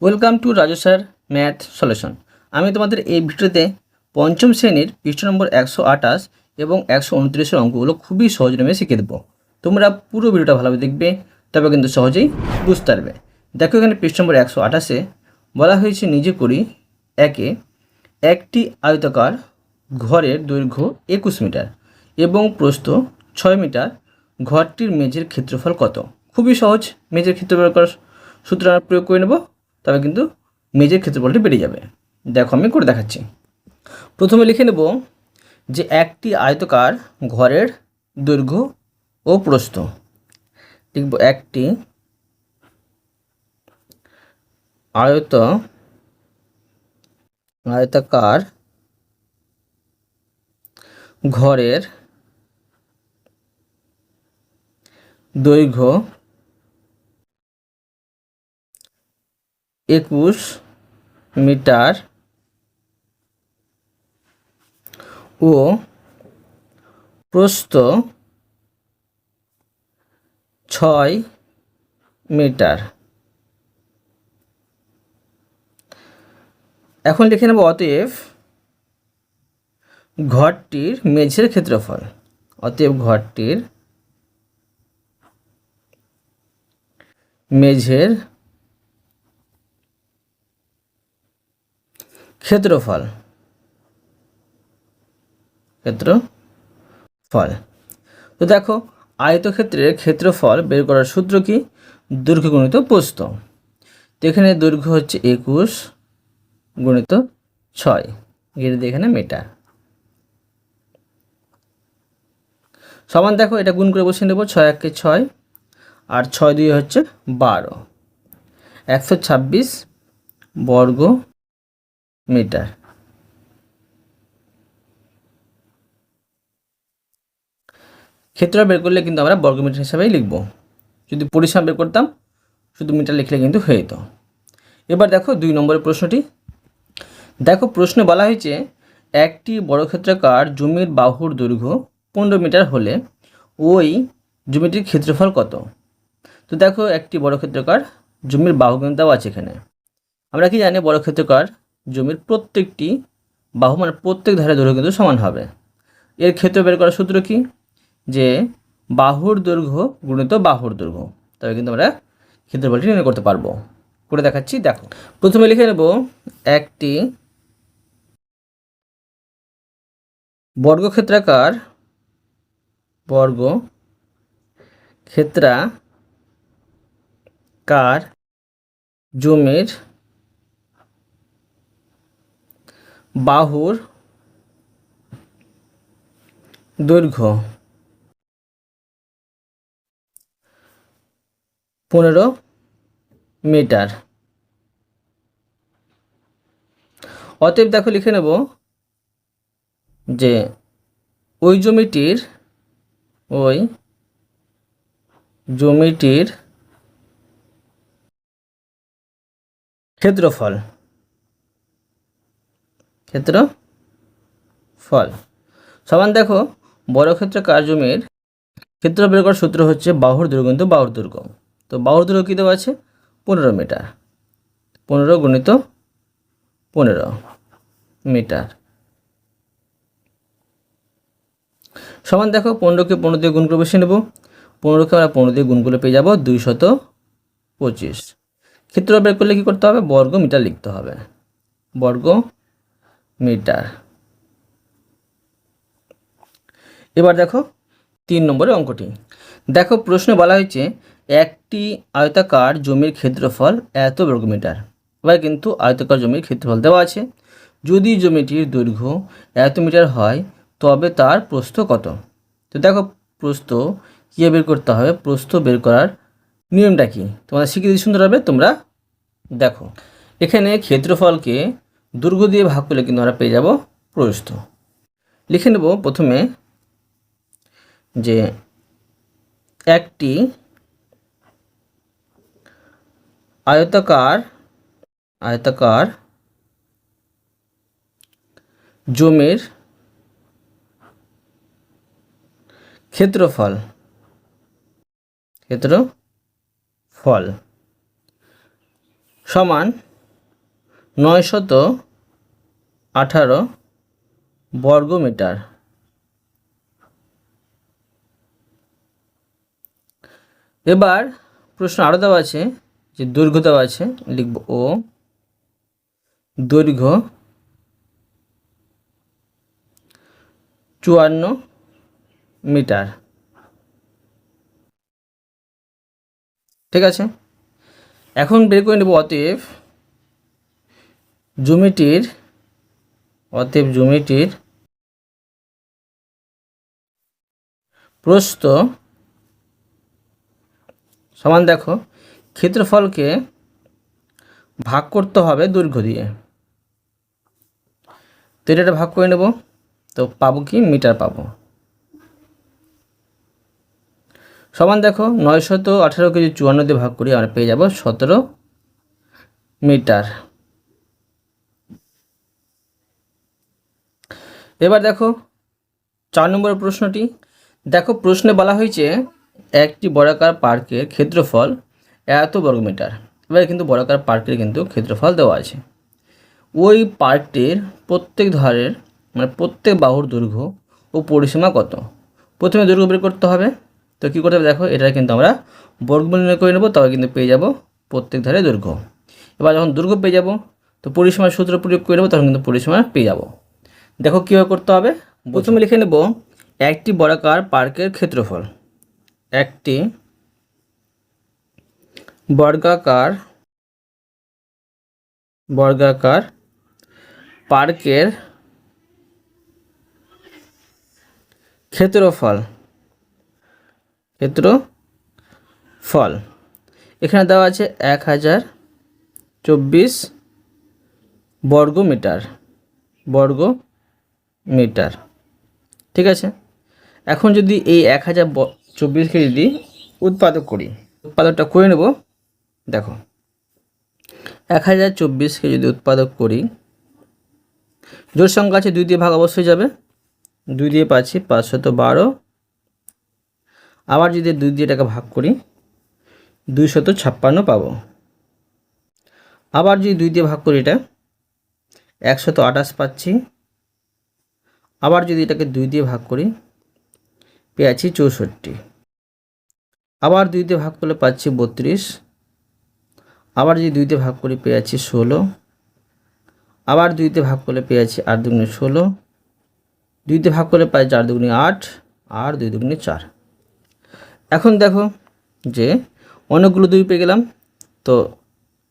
Welcome to Raju sir math solution. আমি তোমাদের এই ভিডিওতে পঞ্চম শ্রেণীর পৃষ্ঠা নম্বর 128 এবং 129 অঙ্কগুলো খুবই সহজ নিয়মে শিখিয়ে দেবো। তোমরা পুরো ভিডিওটা ভালোভাবে দেখবে, তবে কিন্তু সহজেই বুঝতে পারবে। দেখো এখানে পৃষ্ঠা নম্বর 128-এ বলা হয়েছে নিজে করি একে একটি আয়তাকার ঘরের দৈর্ঘ্য 21 মিটার এবং প্রস্থ 6 মিটার, ঘরটির মেঝের ক্ষেত্রফল কত। খুবই সহজ, মেঝের ক্ষেত্রফল করার সূত্র আমরা প্রয়োগ করে নেব, তবে কিন্তু মেঝের ক্ষেত্রফলটি বেড়ে যাবে। দেখো আমি করে দেখাচ্ছি। প্রথমে লিখে নেব যে একটি আয়তাকার ঘরের দৈর্ঘ্য ও প্রস্থ। লিখব একটি আয়তাকার ঘরের দৈর্ঘ্য 21 মিটার ও প্রস্থ 6 মিটার। এখন লিখে নেব অতএব ঘরটির মেঝের ক্ষেত্রফল। অতএব ঘরটির মেঝের ক্ষেত্রফল। তো দেখো আয়তক্ষেত্রের ক্ষেত্রফল বের করার সূত্র কি? দৈর্ঘ্য গুণিত প্রস্থ। তো এখানে দৈর্ঘ্য হচ্ছে 21 গুণিত 6, এখানে মিটার, সমান দেখো এটা গুণ করে বসিয়ে নেব। 6 একে 6 আর 6 2 হচ্ছে 12, 126 বর্গ মিটার। ক্ষেত্র বের করলে কিন্তু আমরা বর্গমিটার হিসাবেই লিখব। যদি পরিসীমা বের করতাম শুধু মিটার লিখলে কিন্তু হয়ে যেত। এবার দেখো 2 নম্বরের প্রশ্নটি। দেখো প্রশ্নে বলা হয়েছে একটি বর্গক্ষেত্রাকার জমির বাহুর দৈর্ঘ্য 15 মিটার হলে ওই জমিটির ক্ষেত্রফল কত। তো দেখো একটি বর্গক্ষেত্রাকার জমির বাহু কিন্তু দেওয়া আছে এখানে। আমরা কি জানি বর্গক্ষেত্রাকার জমির প্রত্যেকটি বাহু মানে প্রত্যেক ধারে দৈর্ঘ্য কিন্তু সমান হবে। এর ক্ষেত্র বের করার সূত্র কি? যে বাহুর দৈর্ঘ্য গুণিত বাহুর দৈর্ঘ্য, তবে কিন্তু আমরা ক্ষেত্রফলটি নির্ণয় করতে পারবো। করে দেখাচ্ছি। দেখো প্রথমে লিখে নেব একটি বর্গক্ষেত্রাকার জমির বাহুর দৈর্ঘ্য 15 মিটার। অতএব দেখো লিখে নেব যে ওই জমিটির ক্ষেত্রফল সমান দেখো বর্গক্ষেত্রাকার জমির ক্ষেত্র বের করার সূত্র হচ্ছে বাহুর দৈর্ঘ্য গুণিত বাহুর দৈর্ঘ্য। তো বাহুর দৈর্ঘ্য কী দেওয়া আছে? 15 মিটার। 15 গুণিত 15 মিটার সমান দেখো 15কে 15 দিয়ে গুণ করে বসিয়ে নেব। 15কে আমরা 15 দিয়ে গুণ করে পেয়ে যাব 225। ক্ষেত্র বের করলে কী করতে হবে? বর্গ মিটার লিখতে হবে, বর্গ মিটার। এবার দেখো 3 নম্বরের অঙ্কটি। দেখো প্রশ্নে বলা হয়েছে একটি আয়তাকার জমির ক্ষেত্রফল এত বর্গমিটার। এবার কিন্তু আয়তাকার জমির ক্ষেত্রফল দেওয়া আছে। যদি জমিটির দৈর্ঘ্য এত মিটার হয় তবে তার প্রস্থ কত। তো দেখো প্রস্থ কীভাবে বের করতে হবে, প্রস্থ বের করার নিয়মটা কি তোমাদের শিখিয়ে দিতে সুন্দর হবে। তোমরা দেখো এখানে ক্ষেত্রফলকে দৈর্ঘ্য দিয়ে ভাগ করলে কিন্তু আমরা পেয়ে যাব প্রস্থ। লিখে নেব প্রথমে যে একটি আয়তাকার জমির ক্ষেত্রফল সমান 918 বর্গমিটার। এবার প্রশ্ন আরও দেওয়া আছে যে দৈর্ঘ্য দেওয়া আছে, লিখব ও দৈর্ঘ্য 54 মিটার। ঠিক আছে, এখন বের করে নেব অতএব জমিটির প্রস্থ সমান, দেখো ক্ষেত্রফলকে ভাগ করতে হবে দৈর্ঘ্য দিয়ে, তো এটা ভাগ করে নেব, তো পাবো কি মিটার পাবো। সমান দেখো 918 কেজি 54 দিয়ে ভাগ করি আমরা পেয়ে যাব 17 মিটার। এবার দেখো 4 নম্বর প্রশ্নটি, দেখো প্রশ্নে বলা হয়েছে একটি বর্গাকার পার্কের ক্ষেত্রফল এত বর্গমিটার। এবার কিন্তু বর্গাকার পার্কের কিন্তু ক্ষেত্রফল দেওয়া আছে। ওই পার্কটির প্রত্যেক ধারের মানে প্রত্যেক বাহুর দৈর্ঘ্য ও পরিসীমা কত? প্রথমে দৈর্ঘ্য বের করতে হবে, তো কী করতে হবে দেখো, এটা কিন্তু আমরা বর্গমূল নির্ণয় করে নেব, তবে কিন্তু পেয়ে যাব প্রত্যেক ধারে দৈর্ঘ্য। এবার যখন দৈর্ঘ্য পেয়ে যাব তো পরিসীমার সূত্র প্রয়োগ করে নেব, তখন কিন্তু পরিসীমা পেয়ে যাব। দেখো কীভাবে করতে হবে, প্রথমে লিখে নেব একটি বর্গাকার পার্কের ক্ষেত্রফল। একটি বর্গাকার পার্কের ক্ষেত্রফল এখানে দেওয়া আছে 1024 বর্গমিটার। ঠিক আছে, এখন যদি এই 1024কে যদি উৎপাদক করি, উৎপাদকটা করে নেব। দেখো 1024কে যদি উৎপাদক করি, জোড় সংখ্যা আছে 2 দিয়ে ভাগ অবশ্যই যাবে, 2 দিয়ে পাচ্ছি 512। আবার যদি 2 দিয়ে এটাকে ভাগ করি 256 পাবো। আবার যদি 2 দিয়ে ভাগ করি এটা 128 পাচ্ছি। আবার যদি এটাকে 2 দিয়ে ভাগ করি পেয়েছি 64। আবার 2 দিয়ে ভাগ করলে পাচ্ছি 32। আবার যদি 2 দিয়ে ভাগ করি পেয়েছি 16। আবার 2 দিয়ে ভাগ করলে পেয়েছি 8 দুগুণে 16। 2 দিয়ে ভাগ করলে পাই 4 দুগুণে 8 আর 2 দুগুণে 4। এখন দেখো যে অনেকগুলো 2 পেয়ে গেলাম, তো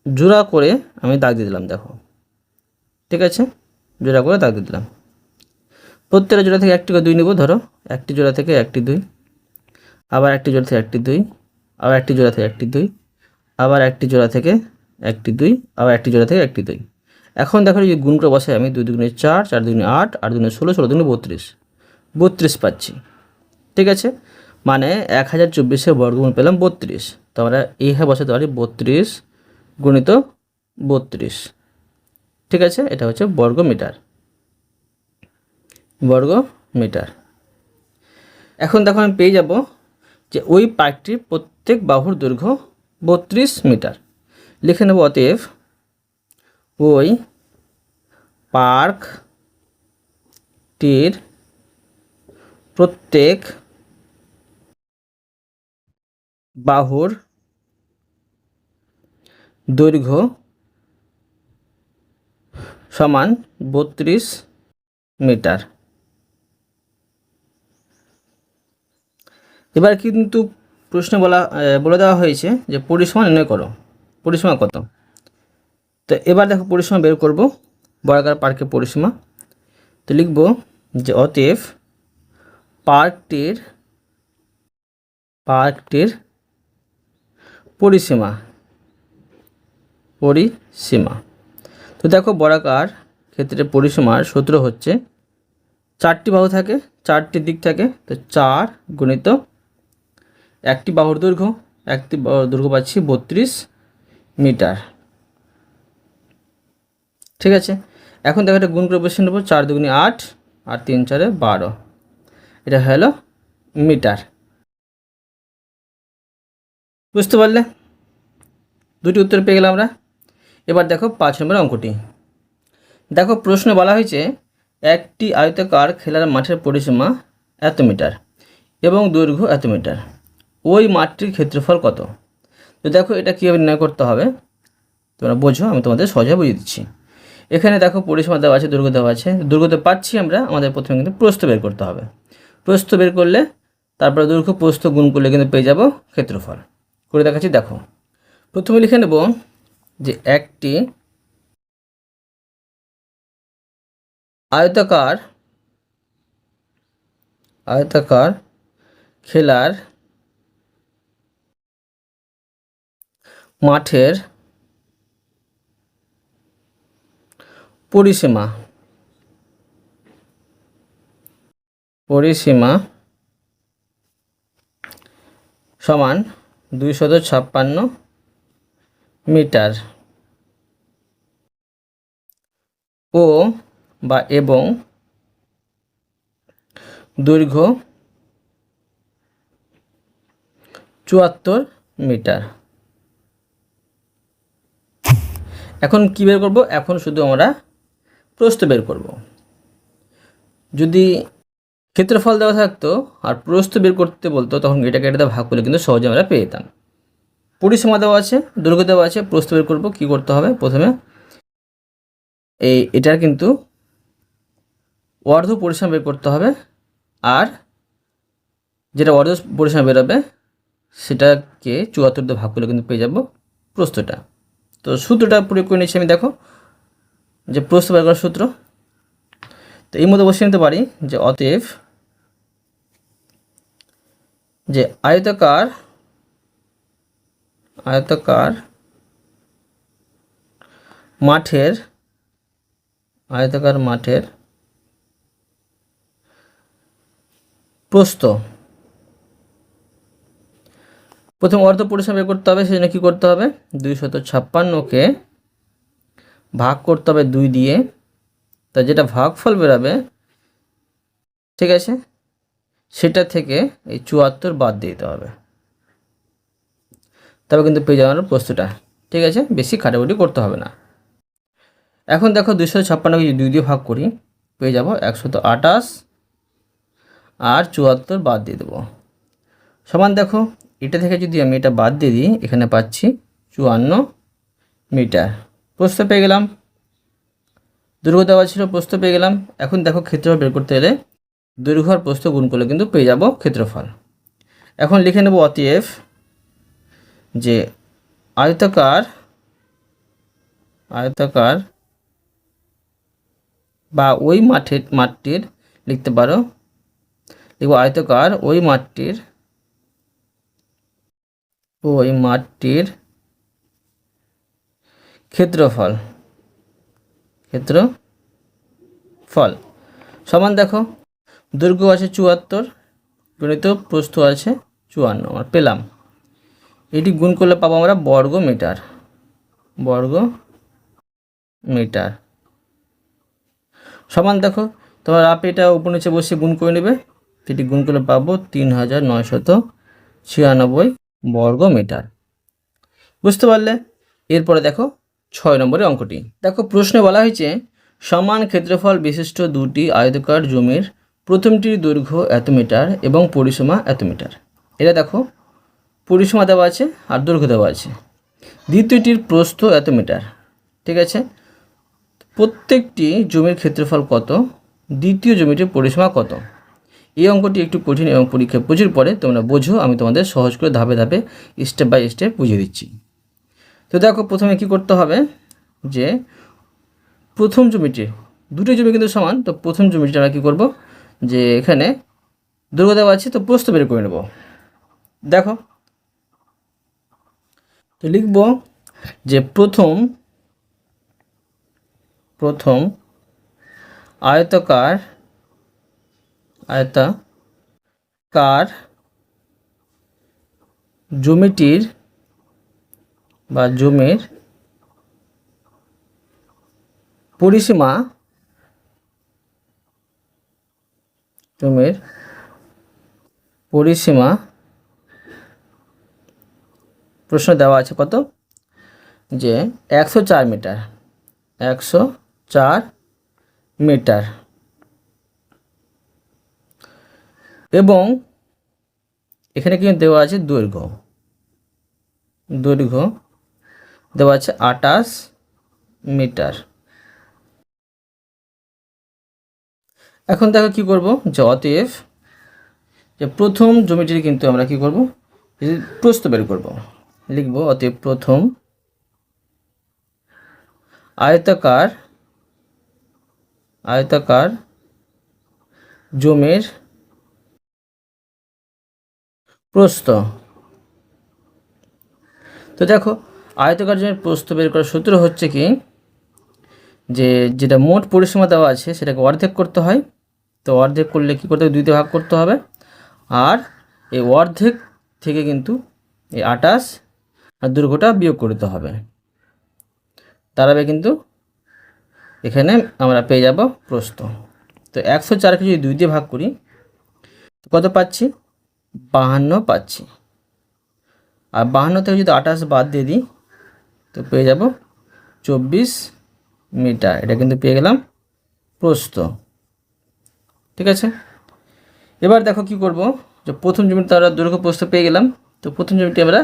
জোড়া করে আমি দাগ দিয়ে দিলাম। দেখো ঠিক আছে, জোড়া করে দাগ দিয়ে দিলাম। প্রত্যেকটা জোড়া থেকে একটি করে 2 নেব। ধরো একটি জোড়া থেকে একটি 2, আবার একটি জোড়া থেকে একটি 2, আবার একটি জোড়া থেকে একটি 2, আবার একটি জোড়া থেকে একটি 2, আবার একটি জোড়া থেকে একটি 2। এখন দেখো যদি গুণ করে বসাই আমি 2 দুগুণে 4, 4 দুগুণে 8, 8 দুগুণে 16, 16 দুগুণে 32 পাচ্ছি। ঠিক আছে, মানে 1024-এর বর্গমূল পেলাম 32। তো আমরা এইভাবে বসাতে পারি 32 গুণিত 32। ঠিক আছে, এটা হচ্ছে বর্গমিটার। এখন দেখো আমি পেয়ে যাব যে ওই পার্কটির প্রত্যেক বাহুর দৈর্ঘ্য 32 মিটার। লিখে নেব অতএব ওই পার্কটির প্রত্যেক বাহুর দৈর্ঘ্য সমান 32 মিটার। এবার কিন্তু প্রশ্নে বলে দেওয়া হয়েছে যে পরিসীমা নির্ণয় করো। পরিসীমা কত? তো এবার দেখো পরিসীমা বের করব, বর্গাকার পার্কের পরিসীমা। তো লিখব যে অতএব পার্কটির পরিসীমা। তো দেখো বর্গাকার ক্ষেত্রে পরিসীমার সূত্র হচ্ছে 4টি বাহু থাকে, 4টি দিক থাকে, তো 4 গুণিত একটি বাহুর দৈর্ঘ্য, একটি বাহুর দৈর্ঘ্য পাচ্ছি 32 মিটার। ঠিক আছে, এখন দেখো এটা গুণ করে বসিয়ে নেব, 4 দুগুণে 8 আর 3 4 12, এটা হলো মিটার। বুঝতে পারলে? দুটি উত্তর পেয়ে গেলাম আমরা। এবার দেখো 5 নম্বর অঙ্কটি। দেখো প্রশ্নে বলা হয়েছে একটি আয়তাকার খেলার মাঠের পরিসীমা এত মিটার এবং দৈর্ঘ্য এত মিটার, ওই মাঠটির ক্ষেত্রফল কত। তো দেখো এটা কীভাবে নির্ণয় করতে হবে তোমরা বোঝো, আমি তোমাদের সহজে বুঝিয়ে দিচ্ছি। এখানে দেখো পরিসীমা দেওয়া আছে, দৈর্ঘ্য দেওয়া আছে। দৈর্ঘ্য তো পাচ্ছি আমরা, আমাদের প্রথমে কিন্তু প্রস্থ বের করতে হবে। প্রস্থ বের করলে তারপরে দৈর্ঘ্য প্রস্থ গুণ করলে কিন্তু পেয়ে যাব ক্ষেত্রফল। করে দেখাচ্ছি, দেখো প্রথমে লিখে নেব যে একটি আয়তাকার খেলার মাঠের পরিসীমা সমান 256 মিটার ও বা এবং দৈর্ঘ্য 74 মিটার। এখন কী বের করব? এখন শুধু আমরা প্রস্থ বের করব। যদি ক্ষেত্রফল দেওয়া থাকতো আর প্রস্থ বের করতে বলতো তখন এটাকে এটাতে ভাগ করলে কিন্তু সহজে আমরা পেয়ে যেতাম। পরিসীমা দেওয়া আছে, দৈর্ঘ্য দেওয়া আছে, প্রস্থ বের করব। কী করতে হবে? প্রথমে এটার কিন্তু অর্ধ পরিসীমা বের করতে হবে, আর যেটা অর্ধ পরিসীমা বেরোবে সেটাকে 74 দিয়ে ভাগ করলে কিন্তু পেয়ে যাব প্রস্থটা। তো সূত্রটা প্রয়োগ করে নিচ্ছি আমি। দেখো যে প্রস্থ বের করার সূত্র, তো এই মধ্যে বসিয়ে নিতে পারি যে অতএব যে আয়তাকার মাঠের প্রস্থ, প্রথম অর্ধ পরিসীমা বের করতে হবে। সেজন্য কী করতে হবে? 256কে ভাগ করতে হবে 2 দিয়ে। তা যেটা ভাগফল বেরোবে, ঠিক আছে, সেটা থেকে এই 74 বাদ দিতে হবে, তবে কিন্তু পেয়ে যাওয়ার প্রস্থটা। ঠিক আছে, বেশি খাটাখাটি করতে হবে না। এখন দেখো 256কে যদি 2 দিয়ে ভাগ করি পেয়ে যাব 128, আর 74 বাদ দিয়ে দেবো সমান। দেখো এটা থেকে যদি আমি এটা বাদ দিয়ে দিই, এখানে পাচ্ছি 54 মিটার। প্রস্থ পেয়ে গেলাম, দৈর্ঘ্য দেওয়া ছিল, প্রস্থ পেয়ে গেলাম। এখন দেখো ক্ষেত্রফল বের করতে গেলে দৈর্ঘ্য আর প্রস্থ গুণ করলে কিন্তু পেয়ে যাব ক্ষেত্রফল। এখন লিখে নেব অতএব যে আয়তাকার বা ওই মাঠটির লিখতে পারো, লিখব আয়তাকার ওই মাঠটির ক্ষেত্রফল সমান। দেখো দৈর্ঘ্য আছে 74 গণিত প্রস্থ আছে 54, আমরা পেলাম। এটি গুণ করলে পাবো আমরা বর্গ মিটার সমান। দেখো তোমার এটা উপর নিচে বসে গুণ করে নেবে, এটি গুণ করলে পাবো 3996 বর্গ মিটার। বুঝতে পারলে? এরপরে দেখো 6 নম্বরের অঙ্কটি। দেখো প্রশ্নে বলা হয়েছে সমান ক্ষেত্রফল বিশিষ্ট দুটি আয়তাকার জমির প্রথমটির দৈর্ঘ্য এত মিটার এবং পরিসীমা এত মিটার। এটা দেখো পরিসীমা দেওয়া আছে আর দৈর্ঘ্য দেওয়া আছে। দ্বিতীয়টির প্রস্থ এত মিটার। ঠিক আছে, প্রত্যেকটি জমির ক্ষেত্রফল কত, দ্বিতীয় জমিটির পরিসীমা কত। এই অঙ্কটি একটু কঠিন এবং পরীক্ষায় প্রচুর পড়ে, তোমরা বোঝো, আমি তোমাদের সহজ করে ধাপে ধাপে স্টেপ বাই স্টেপ বুঝিয়ে দিচ্ছি। তো দেখো প্রথমে কি করতে হবে যে প্রথম জমিটি, দুটো জমি কিন্তু সমান, তো প্রথম জমিটা আমরা কী করবো যে এখানে দৈর্ঘ্য দেওয়া আছে, তো প্রস্থ বের করে নেব। দেখো তো লিখব যে প্রথম আয়তাকার জমিটির বা জমির পরিসীমা প্রশ্ন দেওয়া আছে কত, যে 104 মিটার মিটার এবং এখানে কিন্তু দেওয়া আছে দৈর্ঘ্য দেওয়া আছে 28 মিটার। এখন দেখো কি করব, যে অতএব যে প্রথম জমিটির কিন্তু আমরা কি করব, প্রস্থ বের করব। লিখব অতএব প্রথম আয়তাকার জমির প্রস্থ। তো দেখো আয়তাকার জমির প্রস্থ বের করার সূত্র হচ্ছে কি, যে যেটা মোট পরিসীমা দেওয়া আছে সেটাকে অর্ধেক করতে হয়। তো অর্ধেক করলে কী করতে হবে, 2 তে ভাগ করতে হবে। আর এই অর্ধেক থেকে কিন্তু এই 28 আর দৈর্ঘ্যটা বিয়োগ করতে হবে। দাঁড়াবে কিন্তু এখানে আমরা পেয়ে যাব প্রস্থ। তো 104কে যদি 2 দিয়ে ভাগ করি তো কত পাচ্ছি, 52 পাচ্ছি। আর 52 থেকে যদি 28 বাদ দিয়ে দিই তো পেয়ে যাব 24 মিটার। এটা কিন্তু পেয়ে গেলাম প্রস্থ। ঠিক আছে, এবার দেখো কি করব, যে প্রথম জমিতে আমরা দৈর্ঘ্য প্রস্থ পেয়ে গেলাম। তো প্রথম জমিটি আমরা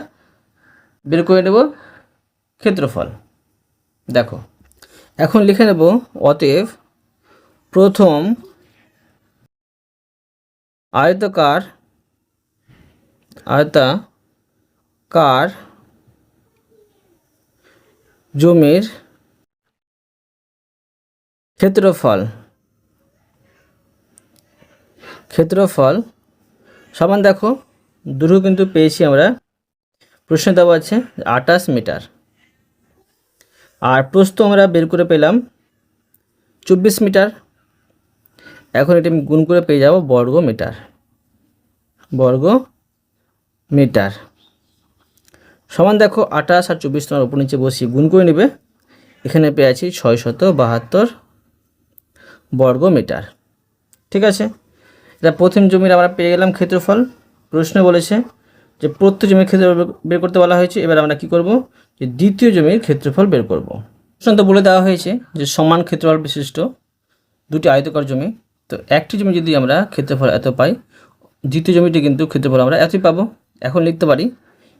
বের করে নেব ক্ষেত্রফল। দেখো এখন লিখে নেব অতএব প্রথম আয়তাকার জমির ক্ষেত্রফল সমান, দেখো দৈর্ঘ্য কিন্তু পেয়েছি আমরা, প্রশ্ন দেওয়া আছে 28 মিটার, আর প্রস্থ আমরা বের করে পেলাম 24 মিটার। এখন এটা আমি গুণ করে পেয়ে যাব বর্গ মিটার সমান, দেখো 28 আর 24 তোমার উপর নিচে বসিয়ে গুণ করে নেবে। এখানে পেয়ে আছি 672 বর্গ মিটার। ঠিক আছে, এটা প্রথম জমির আমরা পেয়ে গেলাম ক্ষেত্রফল। প্রশ্ন বলেছে যে প্রত্যেক জমির ক্ষেত্রফল বের করতে বলা হয়েছে। এবার আমরা কি করব, যে দ্বিতীয় জমির ক্ষেত্রফল বের করব। প্রশ্ন তো বলে দেওয়া হয়েছে যে সমান ক্ষেত্রফল বিশিষ্ট দুটি আয়তাকার জমি। তো একটি জমি যদি আমরা ক্ষেত্রফল এত পাই, দ্বিতীয় জমিটি কিন্তু ক্ষেত্রফল আমরা এতই পাবো। এখন লিখতে পারি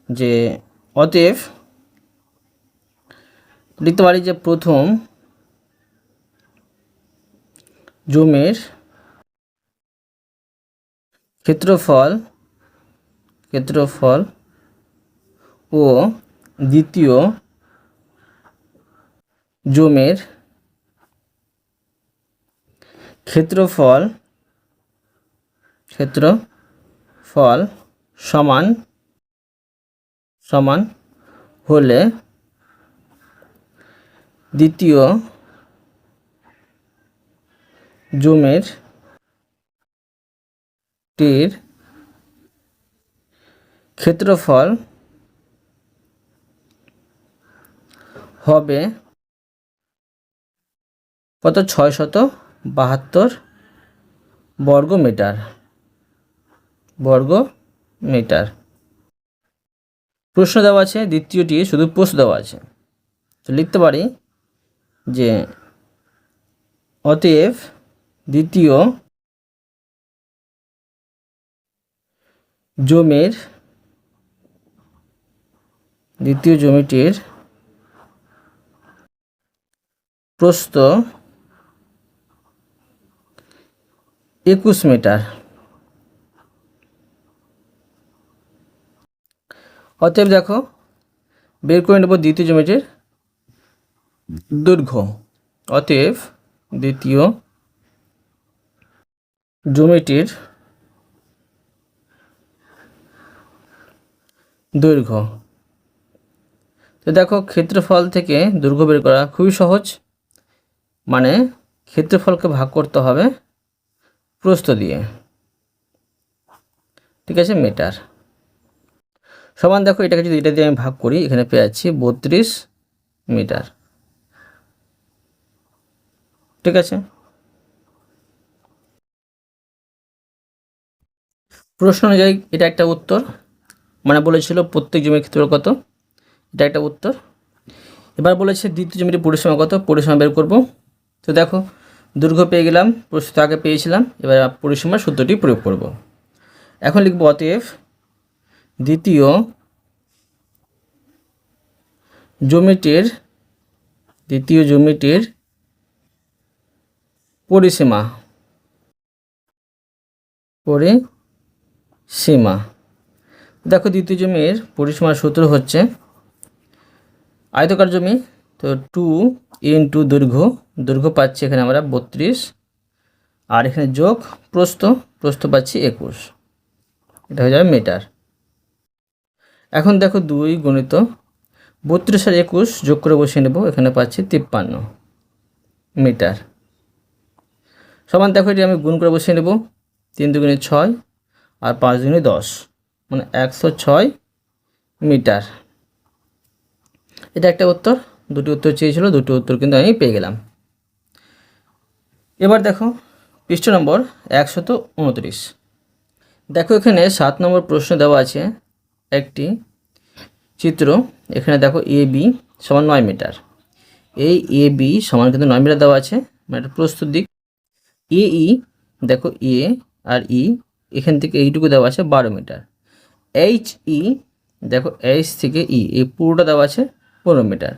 যে অতএব যে প্রথম জমির ক্ষেত্রফল ও দ্বিতীয় জমির ক্ষেত্রফল সমান হলে দ্বিতীয় জমিটির ক্ষেত্রফল হবে কত, 672 বর্গ মিটার। প্রশ্ন দেওয়া আছে, দ্বিতীয়টি শুধু প্রশ্ন দেওয়া আছে। তো লিখতে পারি যে অতএব দ্বিতীয় জমিটির প্রস্থ 21 মিটার। অতএব দেখো বের করে নেব দ্বিতীয় জমিটির দৈর্ঘ্য। অতএব দ্বিতীয় জমিটির দৈর্ঘ্য। তো দেখো ক্ষেত্রফল থেকে দৈর্ঘ্য বের করা খুবই সহজ, মানে ক্ষেত্রফলকে ভাগ করতে হবে প্রস্থ দিয়ে। ঠিক আছে, মিটার সমান, দেখো এটাকে যদি এটা দিয়ে আমি ভাগ করি, এখানে পেয়ে যাচ্ছি 32 মিটার। ঠিক আছে, প্রশ্ন অনুযায়ী এটা একটা উত্তর, মানে বলেছিল প্রত্যেক জমির ক্ষেত্রফল কত, এটা একটা উত্তর। এবার বলেছে দ্বিতীয় জমির পরিসীমা কত, পরিসীমা বের করব। তো দেখো দৈর্ঘ্য পেয়ে গেলাম, প্রস্থ আগে পেয়েছিলাম। এবার পরিসীমার সূত্রটি প্রয়োগ করব। এখন লিখব অতএব দ্বিতীয় জ্যামিতির পরিসীমা দেখো দ্বিতীয় জমির পরিসীমার সূত্র হচ্ছে আয়তকার জমি, তো 2 ইন্টু দৈর্ঘ্য পাচ্ছি এখানে আমরা 32, আর এখানে যোগ প্রস্থ পাচ্ছি 21, এটা হয়ে যাবে মিটার। এখন দেখো 2 গুণিত 32 আর 21 যোগ করে বসিয়ে নেব, এখানে পাচ্ছি 53 মিটার। সমান দেখো এটি আমি গুণ করে বসিয়ে নেব, 3 দুগুণে 6 আর 5 দুগুণে 10, মানে 106 মিটার। এটা একটা উত্তর, দুটি উত্তর চেয়েছিল, দুটি উত্তর কিন্তু আমি পেয়ে গেলাম। এবার দেখো পৃষ্ঠ নম্বর 129। দেখো এখানে 7 নম্বর প্রশ্ন দেওয়া আছে একটি চিত্র। এখানে দেখো এ বি সমান 9 মিটার। এই এ বি সমান কিন্তু 9 মিটার দেওয়া আছে, মানে এটা প্রস্তুত দিক। এ ই দেখো এ আর ই এখান থেকে এইটুকু দেওয়া আছে 12 মিটার। এইচ ই দেখো এইচ থেকে ই এই পুরোটা দেওয়া আছে 15 মিটার।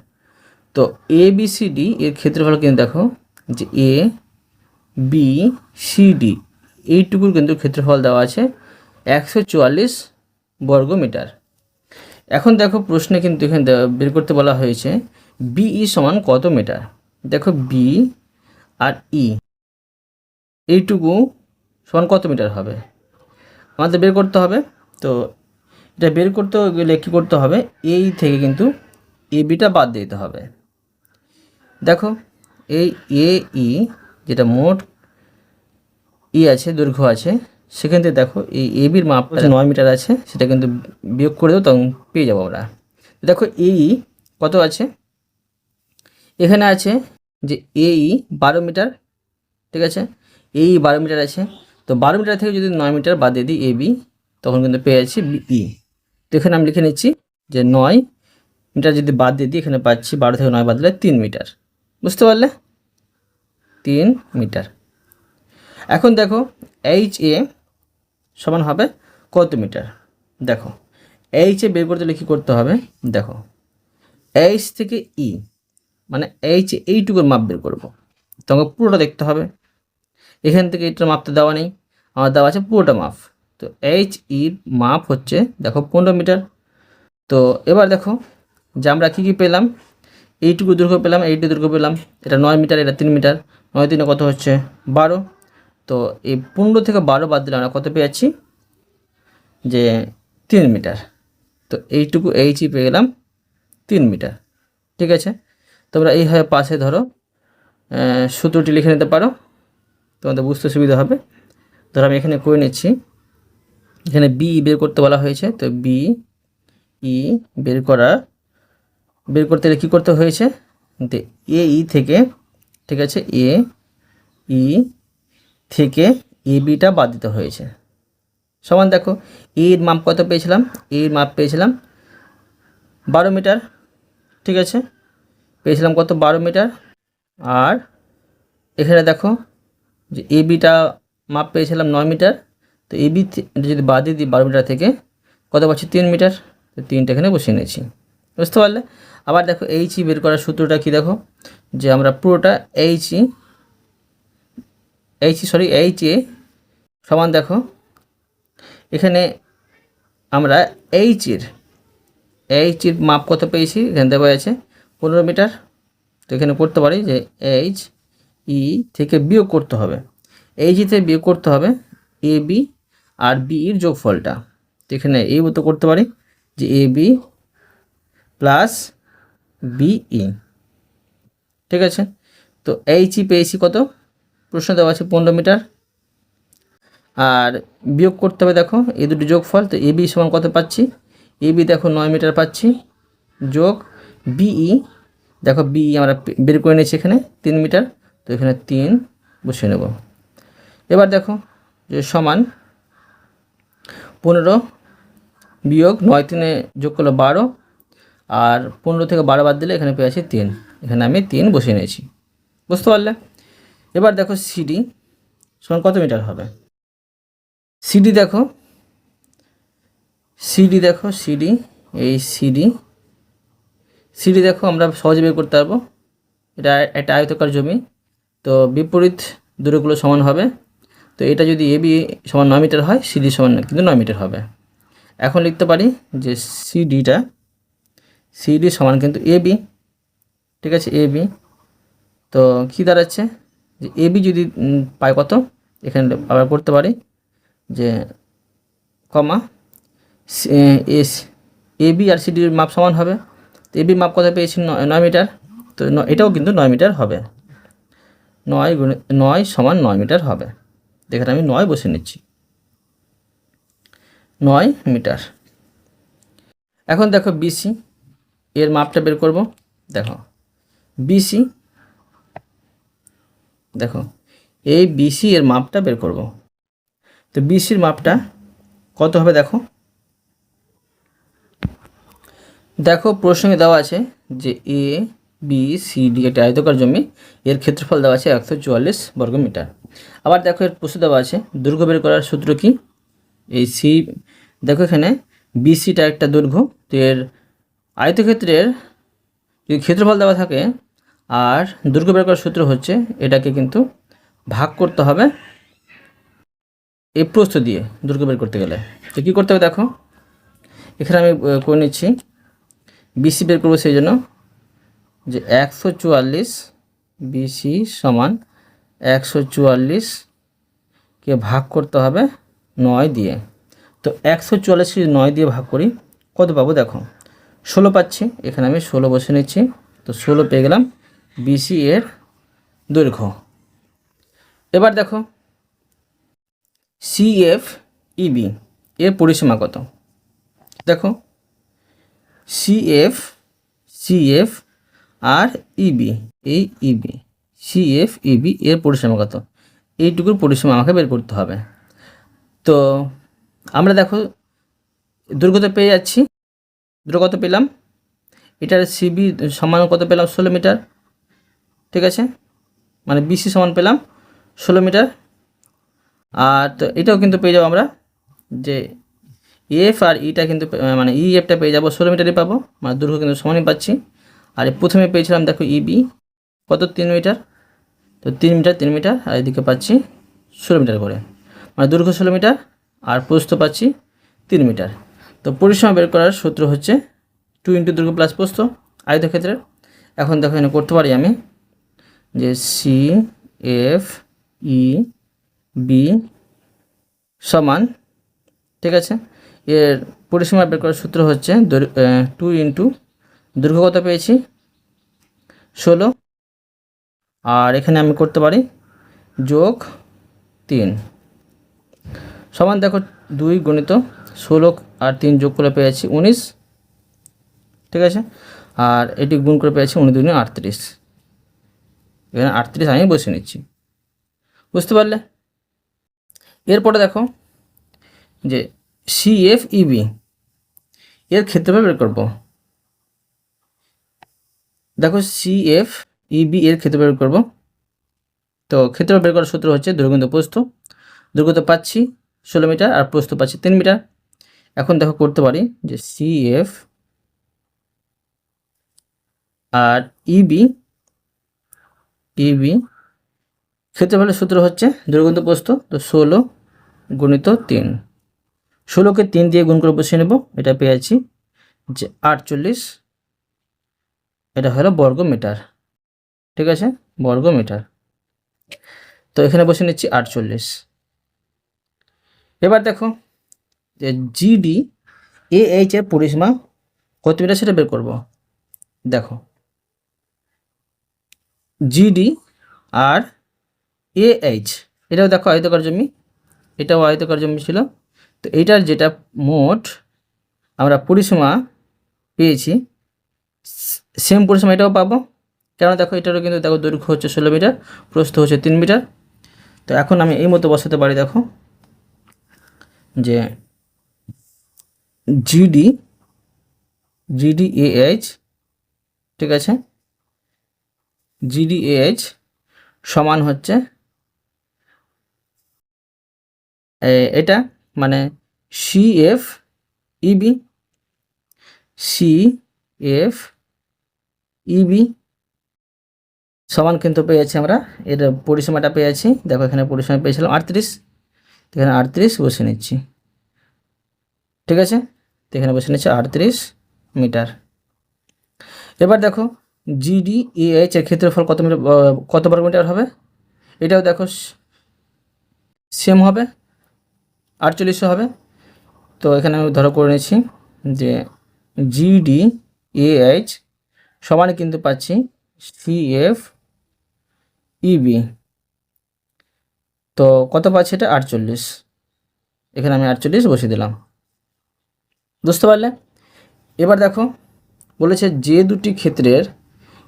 তো এ বি সি ডি এর ক্ষেত্রফল কিন্তু দেখো যে এ বি সি ডি এইটুকুর কিন্তু ক্ষেত্রফল দেওয়া আছে 144 বর্গ মিটার। এখন দেখো প্রশ্নে কিন্তু এখানে বের করতে বলা হয়েছে বিই সমান কত মিটার। দেখো বি আর ই এইটুকু সমান কত মিটার হবে আমাদের বের করতে হবে। তো এটা বের করতে গেলে কী করতে হবে, এই থেকে কিন্তু এ বিটা বাদ দিতে হবে। দেখো এই এ ই যেটা মোট ই আছে, দৈর্ঘ্য আছে, সেখান থেকে দেখো এই এ বির মাপটা 9 মিটার আছে, সেটা কিন্তু বিয়োগ করে দেবো, তখন পেয়ে যাবো আমরা। দেখো এই কত আছে, এখানে আছে যে এই 12 মিটার, ঠিক আছে, এই 12 মিটার আছে। তো 12 মিটার থেকে যদি 9 মিটার বাদ দিয়ে দিই এ বি, তখন কিন্তু পেয়ে যাচ্ছি বিই। তো এখানে আমি লিখে নিচ্ছি যে 9 মিটার যদি বাদ দিয়ে দিই, এখানে পাচ্ছি 12 থেকে 9 বাদ দিলে 3 মিটার। বুঝতে পারলে, 3 মিটার। এখন দেখো এইচ এ সমান হবে কত মিটার। দেখো এইচ এ বের করতে হলে কী করতে হবে, দেখো এইচ থেকে ই মানে এইচ এইটুকুর মাপ বের করবো, তোমাকে পুরোটা দেখতে হবে। এখান থেকে এইটার মাপটা দেওয়া নেই, আমার দেওয়া আছে পুরোটা মাপ। তো এইচ ইর মাপ হচ্ছে দেখো 15 মিটার। তো এবার দেখো যে আমরা কী পেলাম, এইটুকু দৈর্ঘ্য পেলাম, এইটুকু দৈর্ঘ্য পেলাম, এটা 9 মিটার, এটা 3 মিটার, 9 3 কত হচ্ছে 12। তো এই 15 থেকে 12 বাদ দিলে আমরা কত পেয়ে যাচ্ছি যে 3 মিটার। তো এইটুকু এইচই পেয়ে গেলাম 3 মিটার। ঠিক আছে, তোমরা এইভাবে পাশে ধরো সূত্রটি লিখে নিতে পারো, তোমাদের বুঝতে সুবিধা হবে। ধরো আমি এখানে করে নিচ্ছি, এখানে বি বের করতে বলা হয়েছে। তো বি ই বের করতে গেলে কী করতে হয়েছে, এ ই থেকে, ঠিক আছে, এ ই থেকে এ বিটা বাদ দিতে হয়েছে। সমান দেখো এর মাপ কত পেয়েছিলাম, এর মাপ পেয়েছিলাম 12 মিটার, ঠিক আছে, পেয়েছিলাম কত 12 মিটার। আর এখানে দেখো যে এ বিটা মাপ পেয়েছিলাম 9 মিটার। তো এ বি যদি বাদ দিয়ে দিই 12 মিটার থেকে, কত পাচ্ছি 3 মিটার। তো 3টা এখানে বসিয়ে নিয়েছি। বুঝতে পারলে। আবার দেখো এইচ ই বের করার সূত্রটা কি, দেখো যে আমরা পুরোটা এইচ এ সমান দেখো এখানে আমরা এইচ এর মাপ কত পেয়েছি, এখানে দেওয়া আছে 15 মিটার। তো এখানে করতে পারি যে এইচ ই থেকে বিয়োগ করতে হবে, এইচ থেকে বিয়োগ করতে হবে এ বি আর বি এর যোগফলটা। তো এখানে এই মতো করতে পারি যে এ বি প্লাস বিই, ঠিক আছে। তো এইচ ই পেয়েছি কত, প্রশ্ন দেওয়া আছে 15 মিটার, আর বিয়োগ করতে হবে দেখো এই দুটি যোগফল। তো এ বি সমান কত পাচ্ছি, এ বি দেখো 9 মিটার পাচ্ছি, যোগ বিই দেখো বিই আমরা বের করে নিয়েছি এখানে 3 মিটার। তো এখানে 3 বসিয়ে নেব। এবার দেখো যে সমান 15 বিয়োগ 9 3 যোগ করলো 12, আর 15 থেকে 12 বাদ দিলে এখানে পেয়ে আছি 3, এখানে আমি 3 বসিয়ে নিয়েছি। বুঝতে পারলে। এবার দেখো সিডি সমান কত মিটার হবে। সিডি দেখো সিডি এই সিডি দেখো আমরা সহজে বের করতে পারবো। এটা একটা আয়তাকার জমি, তো বিপরীত দূরগুলো সমান হবে। তো এটা যদি এবি সমান 9 মিটার হয়, সিডি সমান কিন্তু 9 মিটার হবে। এখন লিখতে পারি যে সিডি সমান কিন্তু এবি, ঠিক আছে, এবি। তো কী দাঁড়াচ্ছে যে এবি যদি পাই কত, এখানে আবার করতে পারি যে কমা এস এবি আর সিডির মাপ সমান হবে। তো এবির মাপ কত পেয়েছি 9 মিটার, তো এটাও কিন্তু 9 মিটার হবে। 9 সমান 9 মিটার হবে। দেখেন আমি 9 বসে নিচ্ছি, 9 মিটার। এখন দেখো বিসি এর মাপটা বের করব। দেখো বিসি, দেখো এই বিসি এর মাপটা বের করব। তো বিসির মাপটা কত হবে দেখো, প্রশ্নে দেওয়া আছে যে এ বি সি ডি একটা আয়তাকার জমি, এর ক্ষেত্রফল দেওয়া আছে 144 বর্গ মিটার। আবার দেখো এর প্রশ্ন দেওয়া আছে দৈর্ঘ্য বের করার সূত্র কি। এই সি দেখো এখানে বিসিটা একটা দৈর্ঘ্য, তো এর আয়তক্ষেত্রের যদি ক্ষেত্রফল দেওয়া থাকে আর দৈর্ঘ্য বের করার সূত্র হচ্ছে এটাকে কিন্তু ভাগ করতে হবে এই প্রস্থ দিয়ে দৈর্ঘ্য বের করতে গেলে। তো কী করতে হবে দেখো, এখানে আমি করে নিচ্ছি বিসি বের করবো, সেই জন্য যে 144 বিসি সমান 144কে ভাগ করতে হবে 9 দিয়ে। তো 144কে 9 দিয়ে ভাগ করি কত পাবো দেখো, 16 পাচ্ছি। এখানে আমি 16 বসে নিচ্ছি। তো 16 পেয়ে গেলাম বিসি এর দৈর্ঘ্য। এবার দেখো সিএফ ইবি এর পরিসীমা কত। দেখো সিএফ আর ইবি, এই ইবি সিএফ ইবি এর পরিসীমা কত, এইটুকুর পরিসীমা আমাকে বের করতে হবে। তো আমরা দেখো দৈর্ঘ্য পেয়ে যাচ্ছি, দৈর্ঘ্য কত পেলাম, এটার সিবি সমান কত পেলাম 16 মিটার, ঠিক আছে, মানে বিসি সমান পেলাম 16 মিটার। আর তো এটাও কিন্তু পেয়ে যাবো আমরা যে এফ আর ইটা কিন্তু মানে ই এফটা পেয়ে যাবো 16 মিটারই পাবো, মানে দৈর্ঘ্য কিন্তু সমানই পাচ্ছি। আর প্রথমে পেয়েছিলাম দেখো ইবি কত 3 মিটার, তো 3 মিটার আর এদিকে পাচ্ছি 16 মিটার করে, মানে দৈর্ঘ্য 16 মিটার আর প্রস্থ পাচ্ছি 3 মিটার। তো পরিসীমা বের করার সূত্র হচ্ছে 2 ইন্টু দৈর্ঘ্য প্লাস প্রস্থ আয়তক্ষেত্রের। এখন দেখো এখানে করতে পারি আমি যে সি এফ ই বি সমান, ঠিক আছে, এর পরিসীমা বের করার সূত্র হচ্ছে 2 ইন্টু দৈর্ঘ্য কত পেয়েছি 16, আর এখানে আমি করতে পারি যোগ 3 সমান দেখো 2 গুণিত 16 আর 3 যোগ করে পেয়েছি 19, ঠিক আছে, আর এটি গুণ করে পেয়েছি 19 দুগুণে 38। এখানে 38 আমি বসে নিচ্ছি, বুঝতে পারলে। এরপরে দেখো যে সিএফ ইবি এর ক্ষেত্রফল বের করব। দেখো সিএফ ইবি এর ক্ষেত্রফল বের করব। তো ক্ষেত্রফল বের করার সূত্র হচ্ছে দৈর্ঘ্য গুণিত প্রস্থ, দৈর্ঘ্য তো পাচ্ছি 16 মিটার আর প্রস্থ পাচ্ছি 3 মিটার। এখন দেখো করতে পারি যে সিএফ আর ইবি ক্ষেত্রফলের সূত্র হচ্ছে দৈর্ঘ্য গুণিত প্রস্থ, তো 16 গুণিত 3, 16কে 3 দিয়ে গুণ করে বসিয়ে নেব, এটা পেয়েছি যে 48, এটা হলো বর্গ মিটার, ঠিক আছে, বর্গ মিটার। তো এখানে বসে নিচ্ছি 48। এবার দেখো যে জিডি এ এইচ এর পরিসীমা কত মিটার সেটা বের করব। দেখো জিডি আর এ এইচ এটাও দেখো আয়তাকার জমি, এটাও আয়তাকার জমি ছিল। তো এইটার যেটা মোট আমরা পরিসীমা পেয়েছি সেম পরিসীমা এটাও পাবো, কেন দেখো এটারও কিন্তু দেখো দৈর্ঘ্য হচ্ছে 16 মিটার, প্রস্থ হচ্ছে 3 মিটার। তো এখন আমি এই মতো বসাতে পারি, দেখো যে জিডি এ এইচ, ঠিক আছে, জিডি এ এইচ সমান হচ্ছে এটা মানে CF EB CF EB সমান কিন্তু পেয়েছি আমরা, এর পরিসীমাটা পেয়েছি। দেখো এখানে পরিসীমা পেয়েছিলাম 38, এখানে 38 বসে নিচ্ছি, ঠিক আছে। তো এখানে বসে নিচ্ছি 38 মিটার। এবার দেখো GDAH এর ক্ষেত্রফল কত মিটার, কত বর্গ মিটার হবে, এটাও দেখো সেম হবে, 48 হবে। তো এখানে আমি ধরো করে নিচ্ছি যে GDAH সমান কিন্তু পাচ্ছি CF EB। তো কত পাচ্ছি এটা 48, এখানে আমি 48 বসিয়ে দিলাম, বুঝতে পারলে। এবার দেখো বলেছে যে দুটি ক্ষেত্রের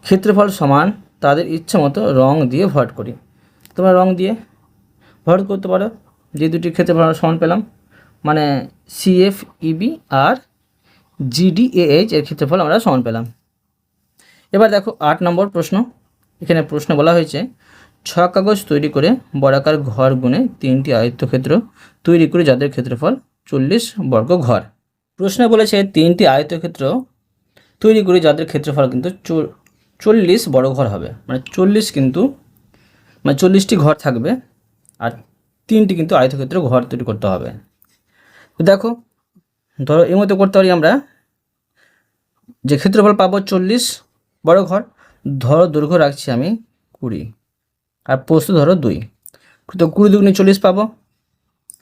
ক্ষেত্রফল সমান তাদের ইচ্ছা মতো রং দিয়ে ভরাট করি। তোমরা রং দিয়ে ভরাট করতে পারো। যে দুটি ক্ষেত্রফল সমান পেলাম মানে CF EB আর GDAH এর ক্ষেত্রফল আমরা সমান পেলাম। এবার দেখো 8 নম্বর প্রশ্ন। এখানে প্রশ্ন বলা হয়েছে ছক কাগজ তৈরি করে বর্গাকার ঘর গুণে 3টি আয়তক্ষেত্র তৈরি করে যাদের ক্ষেত্রফল 40 বর্গ ঘর। প্রশ্নে বলেছে 3টি আয়তক্ষেত্র তৈরি করে যাদের ক্ষেত্রফল কিন্তু 40 বর্গ ঘর হবে, মানে 40 কিন্তু মানে 40টি ঘর থাকবে আর 3টি কিন্তু আয়তক্ষেত্র ঘর তৈরি করতে হবে। তো দেখো ধরো এর মতো করতে পারি আমরা যে ক্ষেত্রফল পাবো 40 বর্গ ঘর, ধরো দৈর্ঘ্য রাখছি আমি 20 আর প্রস্থ ধরো 2, তো 20 দুগুণে 40 পাবো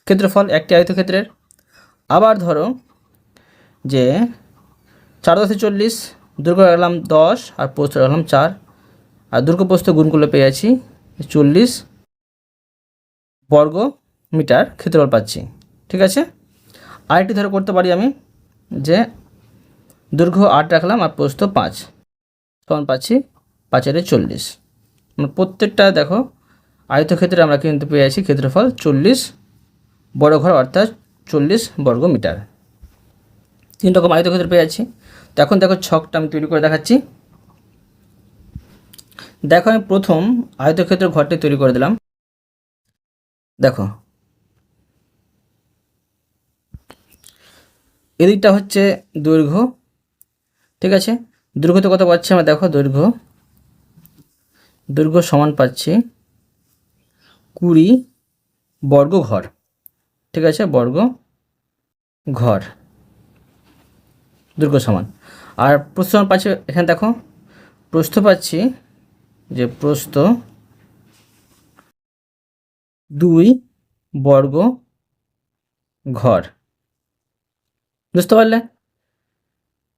ক্ষেত্রফল একটি আয়তক্ষেত্রের। আবার ধরো যে 4 10 40, দৈর্ঘ্য রাখলাম 10 আর প্রস্থ রাখলাম 4, আর দৈর্ঘ্য প্রস্থ গুণ করলে পেয়ে যাচ্ছি 40 বর্গ মিটার ক্ষেত্রফল পাচ্ছি, ঠিক আছে। আরেকটি ধরো করতে পারি আমি যে দৈর্ঘ্য 8 রাখলাম আর প্রস্থ 5, সমান পাচ্ছি 5 আর 40। মানে প্রত্যেকটা দেখো আয়তক্ষেত্রে আমরা কিন্তু পেয়ে যাচ্ছি ক্ষেত্রফল 40 বর্গ ঘর অর্থাৎ 40 বর্গ মিটার। 3 রকম আয়তক্ষেত্র পেয়ে যাচ্ছি। তো এখন দেখো ছকটা আমি তৈরি করে দেখাচ্ছি। দেখো আমি প্রথম আয়তক্ষেত্র ঘরটি তৈরি করে দিলাম। দেখো এদিকটা হচ্ছে দৈর্ঘ্য, ঠিক আছে। দৈর্ঘ্যতে কত পাচ্ছি আমরা, দেখো দৈর্ঘ্য সমান পাচ্ছি 20 বর্গ ঘর, ঠিক আছে, বর্গ ঘর দৈর্ঘ্য সমান। আর প্রস্থ সমান পাচ্ছি, এখানে দেখো প্রস্থ পাচ্ছি যে প্রস্থ 2 বর্গ ঘর, বুঝতে পারলে।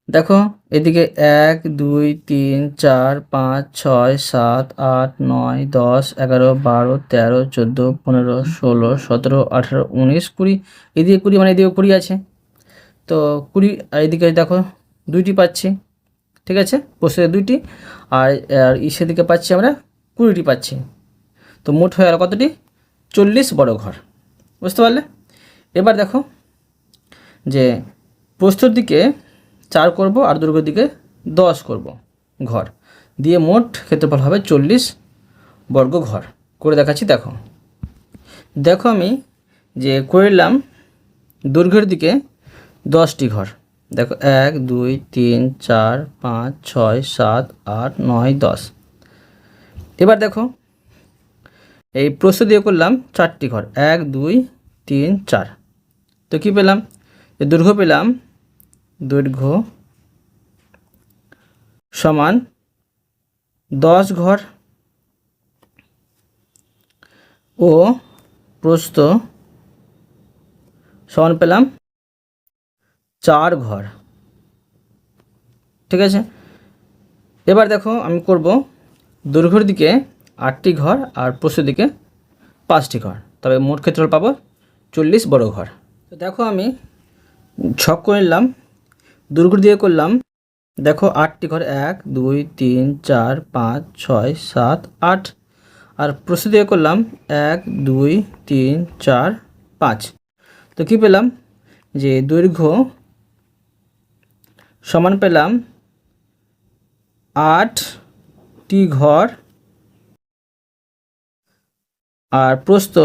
দেখো এদিকে 1 2 3 4 5 6 7 8 9 10 11 12 13 14 15 16 17 18 19 20, এদিকে 20 মানে এদিকে 20 আছে। তো 20 আর এদিকে দেখো 2টি পাচ্ছি, ঠিক আছে, প্রস্থে 2টি আর সেদিকে পাচ্ছি আমরা 20টি পাচ্ছি। তো মোট হয়ে গেল কতটি, 40 বড় ঘর, বুঝতে পারলে। এবার দেখো যে প্রস্থর দিকে 4 করব আর দৈর্ঘ্যের দিকে 10 করব ঘর দিয়ে মোট ক্ষেত্রফল হবে 40 বর্গ ঘর। করে দেখাচ্ছি, দেখো দেখো আমি যে করলাম দৈর্ঘ্যের দিকে 10টি ঘর, দেখো 1 2 3 4 5 6 7 8 9 10। এবার দেখো এই প্রস্থ দিয়ে করলাম 4টি ঘর, 1 2 3 4। তো কী পেলাম, দৈর্ঘ্য পেলাম দৈর্ঘ্য সমান 10 ঘর ও প্রস্থ সমান পেলাম 4 ঘর, ঠিক আছে। এবার দেখো আমি করব দৈর্ঘ্যের দিকে 8টি ঘর আর প্রস্থের দিকে 5টি ঘর, তবে মোট ক্ষেত্রফল পাবো 40 বড় ঘর। তো দেখো আমি ছক করে নিলাম, দৈর্ঘ্য দিয়ে করলাম দেখো 8টি ঘর 1 2 3 4 5 6 7 8, আর প্রস্থ দিয়ে করলাম 1 2 3 4 5। তো কী পেলাম যে দৈর্ঘ্য সমান পেলাম 8টি ঘর আর প্রস্থ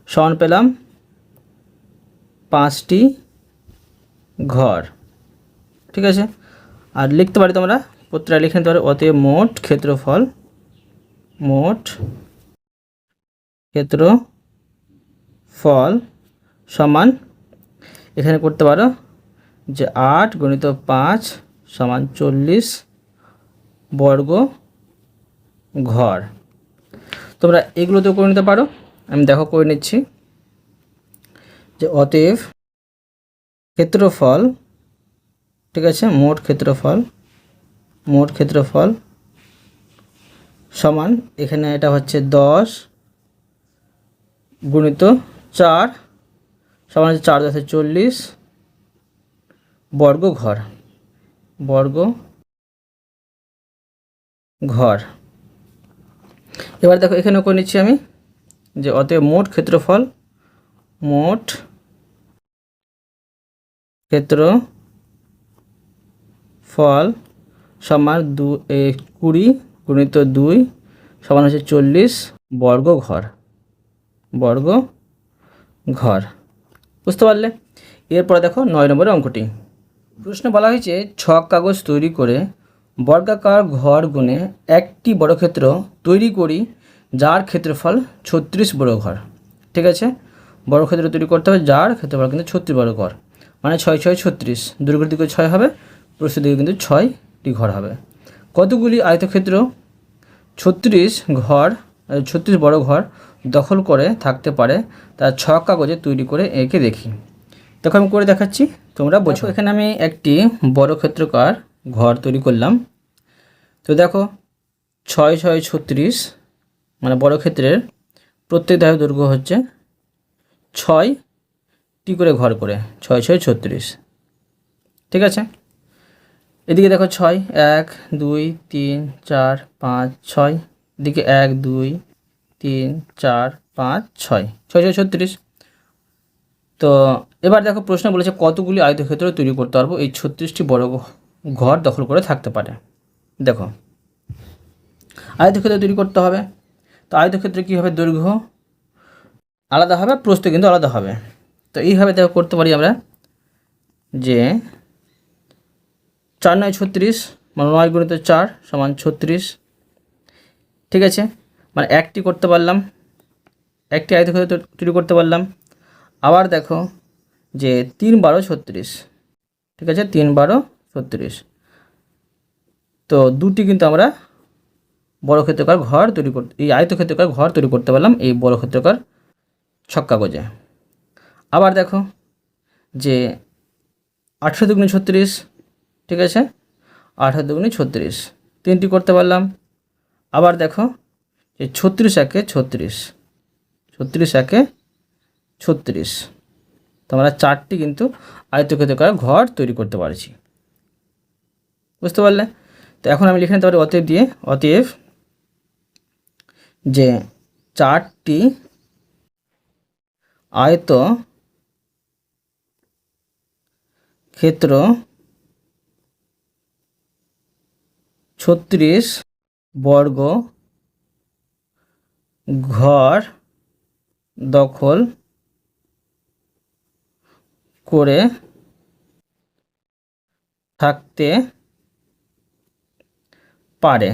সমান পেলাম 5টি ঘর। ঠিক আছে, আর লিখতে পারি তোমরা প্রত্যেকটা লিখে নিতে পারো, অতএব মোট ক্ষেত্রফল সমান, এখানে করতে পারো যে 8 গুণিত 5 সমান 40 বর্গ ঘর। তোমরা এগুলো তো করে নিতে পারো, আমি দেখো করে নিচ্ছি যে অতএব ক্ষেত্রফল, ঠিক আছে, মোট ক্ষেত্রফল সমান, এখানে এটা হচ্ছে 10 গুণিত 4 সমান হচ্ছে 4 10 40 বর্গ ঘর। এবার দেখো এখানেও করে নিচ্ছি আমি যে অতএব মোট ক্ষেত্রফল সমান 20 গুণিত 2 সমান হচ্ছে 40 বর্গ ঘর। বুঝতে পারলে? এরপরে দেখো 9 নম্বরের অঙ্কটি। প্রশ্নে বলা হয়েছে ছক কাগজ তৈরি করে বর্গাকার ঘর গুণে একটি বর্গক্ষেত্র তৈরি করি যার ক্ষেত্রফল 36 বর্গ ঘর। ঠিক আছে, বর্গক্ষেত্র তৈরি করতে হবে যার ক্ষেত্রফল কিন্তু 36 বর্গ ঘর, মানে 6 6 36, দৈর্ঘ্যের দিকে 6 হবে, প্রস্থের দিকে কিন্তু 6টি ঘর হবে। কতগুলি আয়তক্ষেত্র 36 বড় ঘর দখল করে থাকতে পারে তার ছক কাগজে তৈরি করে এঁকে দেখি। তখন আমি করে দেখাচ্ছি, তোমরা বোঝো। এখানে আমি একটি বর্গক্ষেত্রাকার ঘর তৈরি করলাম। তো দেখো 6 6 36, মানে বর্গক্ষেত্রের প্রত্যেক ধাপের দৈর্ঘ্য হচ্ছে 6টি করে ঘর করে, 6 6 36। ঠিক আছে, এদিকে দেখো 6 1 2 3 4 5 6, এদিকে 1 2 3 4 5 6 6 6 36। তো এবার দেখো প্রশ্ন বলেছে কতগুলি আয়তক্ষেত্র তৈরি করতে পারবো এই 36টি বড় ঘর দখল করে থাকতে পারে। দেখো আয়তক্ষেত্র তৈরি করতে হবে, তো আয়তক্ষেত্রে কী হবে, দৈর্ঘ্য আলাদা হবে, প্রস্থ কিন্তু আলাদা হবে। তো এইভাবে দেখো করতে পারি আমরা যে 4 9 36, মানে 9 গুণিত 4 সমান 36। ঠিক আছে, মানে একটি করতে পারলাম, একটি আয়তক্ষেত্র তৈরি করতে পারলাম। আবার দেখো যে 3 12 36, ঠিক আছে, 3 12 36। তো দুটি কিন্তু আমরা বর্গক্ষেত্রাকার ঘর তৈরি করতে, এই আয়তক্ষেত্রাকার ঘর তৈরি করতে পারলাম এই বর্গক্ষেত্রাকার ছক কাগজে। আবার দেখো যে 18 দুগুণে 36, ঠিক আছে, 18 দুগুণে 36, তিনটি করতে পারলাম। আবার দেখো যে 36 একে 36, 36 একে 36, তো আমরা 4টি কিন্তু আয়তক্ষেত্রাকার ঘর তৈরি করতে পারছি। বুঝতে পারলে? তো এখন আমি লিখে নিতে পারি অতএব দিয়ে, অতএব যে 4টি আয়ত ক্ষেত্র 36 বর্গ ঘর দখল করে থাকতে পারে।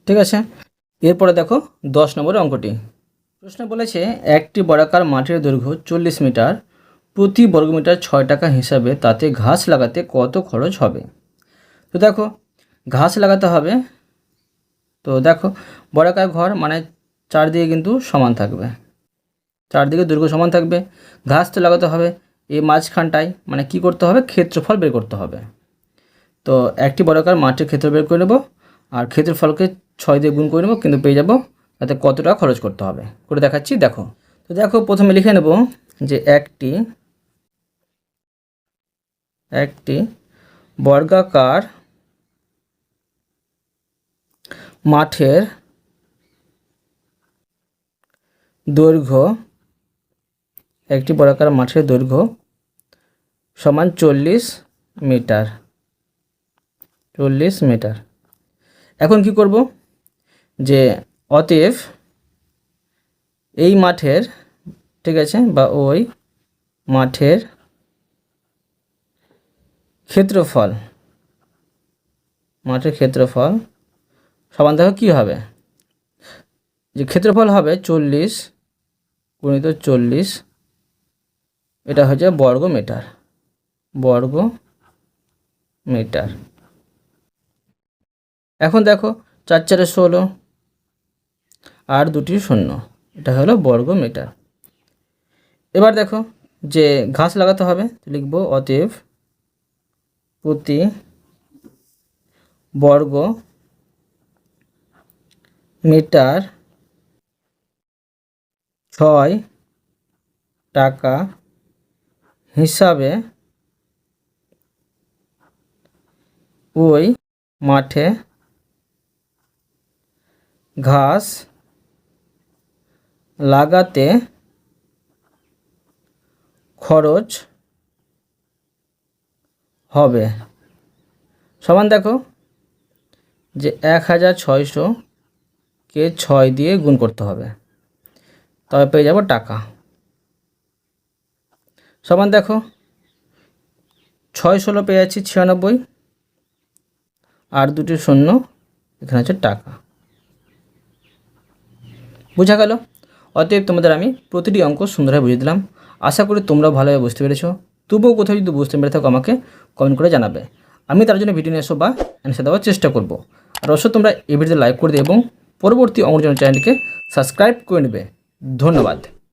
ঠিক আছে, এরপরে দেখো 10 নম্বরের অঙ্কটি। প্রশ্ন বলেছে একটি বর্গাকার মাঠের দৈর্ঘ্য 40 মিটার, প্রতি বর্গমিটার 6 টাকা হিসাবে তাতে ঘাস লাগাতে কত খরচ হবে। তো দেখো ঘাস লাগাতে হবে, তো দেখো বর্গাকার ঘর মানে চারদিকে কিন্তু সমান থাকবে, চারদিকে দৈর্ঘ্য সমান থাকবে, ঘাস তো লাগাতে হবে এই মাঝখানটায়, মানে কি করতে হবে, ক্ষেত্রফল বের করতে হবে। তো একটি বর্গাকার মাঠের ক্ষেত্রফল বের করে নেব, আর ক্ষেত্রফলকে 6 দিয়ে গুণ করে নেব, কিন্তু পেয়ে যাব তাতে কত টাকা খরচ করতে হবে, করে দেখাচ্ছি। দেখো, তো দেখো প্রথমে লিখে নেব যে একটি বর্গাকার মাঠের দৈর্ঘ্য, একটি বর্গাকার মাঠের দৈর্ঘ্য সমান 40 মিটার। 40 মিটার। এখন কি করব, যে অতএব এই মাঠের, ঠিক আছে, বা ওই মাঠের ক্ষেত্রফল, সমান দেখো কী হবে, যে ক্ষেত্রফল হবে 40 গুণিত 40, এটা হচ্ছে বর্গ মিটার। এখন দেখো 4 4 16 আর 2টি 0, এটা হলো বর্গ মিটার। এবার দেখো যে ঘাস লাগাতে হবে, লিখব অতএব প্রতি বর্গ মিটার 6 টাকা হিসাবে ওই মাঠে ঘাস লাগাতে খরচ হবে, সমান দেখো যে 1600-কে 6 দিয়ে গুণ করতে হবে, তবে পেয়ে যাব টাকা। সমান দেখো 6 16 পেয়ে যাচ্ছি 96, আর 2টি 0, এখানে হচ্ছে টাকা। বোঝা গেল? অতএব তোমাদের আমি প্রতিটি অঙ্ক সুন্দরভাবে বুঝিয়ে দিলাম। আশা করি তোমরাও ভালোভাবে বুঝতে পেরেছো। তবুও কোথাও যদি বুঝতে পেরে থাকো আমাকে কমেন্ট করে জানাবে, আমি তার জন্য ভিডিও নিয়ে আসবো বা অ্যান্সার দেওয়ার চেষ্টা করব। আর অবশ্যই তোমরা এই ভিডিওতে লাইক করে দেবে এবং পরবর্তী অঙ্কের জন্য চ্যানেলটিকে সাবস্ক্রাইব করে নেবে। ধন্যবাদ।